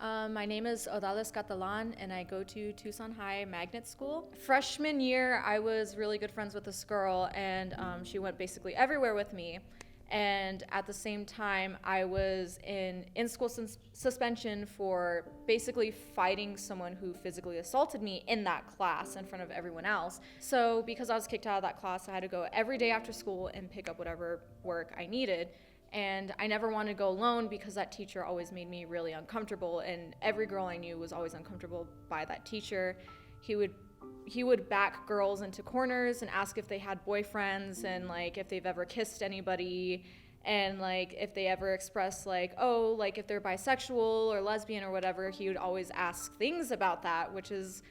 My name is Odalys Catalan, and I go to Tucson High Magnet School. Freshman year, I was really good friends with this girl, and she went basically everywhere with me. And at the same time, I was in school suspension for basically fighting someone who physically assaulted me in that class in front of everyone else. So because I was kicked out of that class, I had to go every day after school and pick up whatever work I needed. And I never wanted to go alone because that teacher always made me really uncomfortable, and every girl I knew was always uncomfortable by that teacher. He would back girls into corners and ask if they had boyfriends and like if they've ever kissed anybody, and like if they ever express like, oh, like if they're bisexual or lesbian or whatever. He would always ask things about that, which is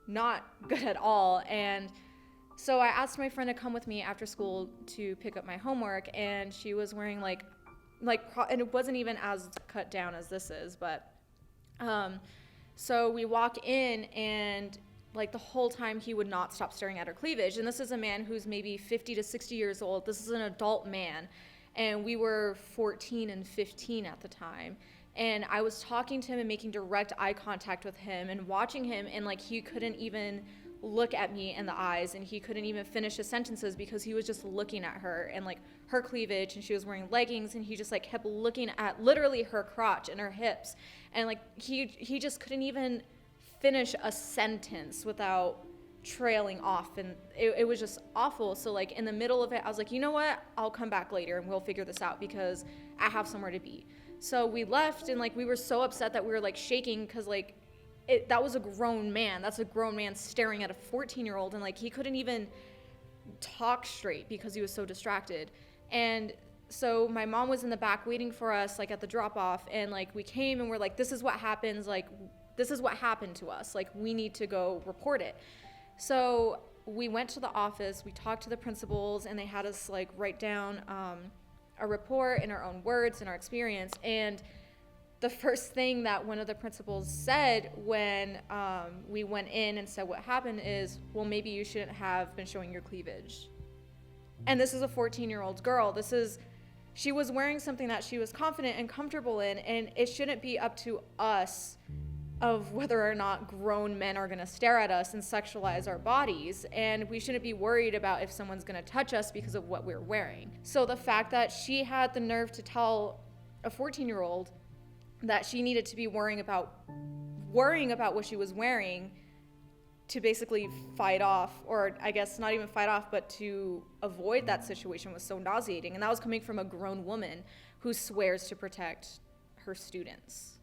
not good at all. And so I asked my friend to come with me after school to pick up my homework, and she was wearing and it wasn't even as cut down as this is, but so we walk in, and like the whole time he would not stop staring at her cleavage. And this is a man who's maybe 50 to 60 years old. This is an adult man, and we were 14 and 15 at the time. And I was talking to him and making direct eye contact with him and watching him, and like he couldn't even look at me in the eyes, and he couldn't even finish his sentences because he was just looking at her and like her cleavage, and she was wearing leggings, and he just like kept looking at literally her crotch and her hips, and like he just couldn't even finish a sentence without trailing off, and it was just awful. So like in the middle of it, I was like, you know what, I'll come back later and we'll figure this out because I have somewhere to be. So we left, and like we were so upset that we were like shaking because like that was a grown man. That's a grown man staring at a 14-year-old, and like he couldn't even talk straight because he was so distracted. And so my mom was in the back waiting for us like at the drop off, and like we came and we're like, this is what happens, like this is what happened to us, like we need to go report it. So we went to the office, we talked to the principals, and they had us like write down a report in our own words and our experience. And the first thing that one of the principals said when we went in and said what happened is, well, maybe you shouldn't have been showing your cleavage. And this is a 14-year-old girl. She was wearing something that she was confident and comfortable in, and it shouldn't be up to us of whether or not grown men are going to stare at us and sexualize our bodies, and we shouldn't be worried about if someone's going to touch us because of what we're wearing. So the fact that she had the nerve to tell a 14-year-old that she needed to be worrying about what she was wearing to basically fight off, or I guess not even fight off, but to avoid that situation was so nauseating. And that was coming from a grown woman who swears to protect her students.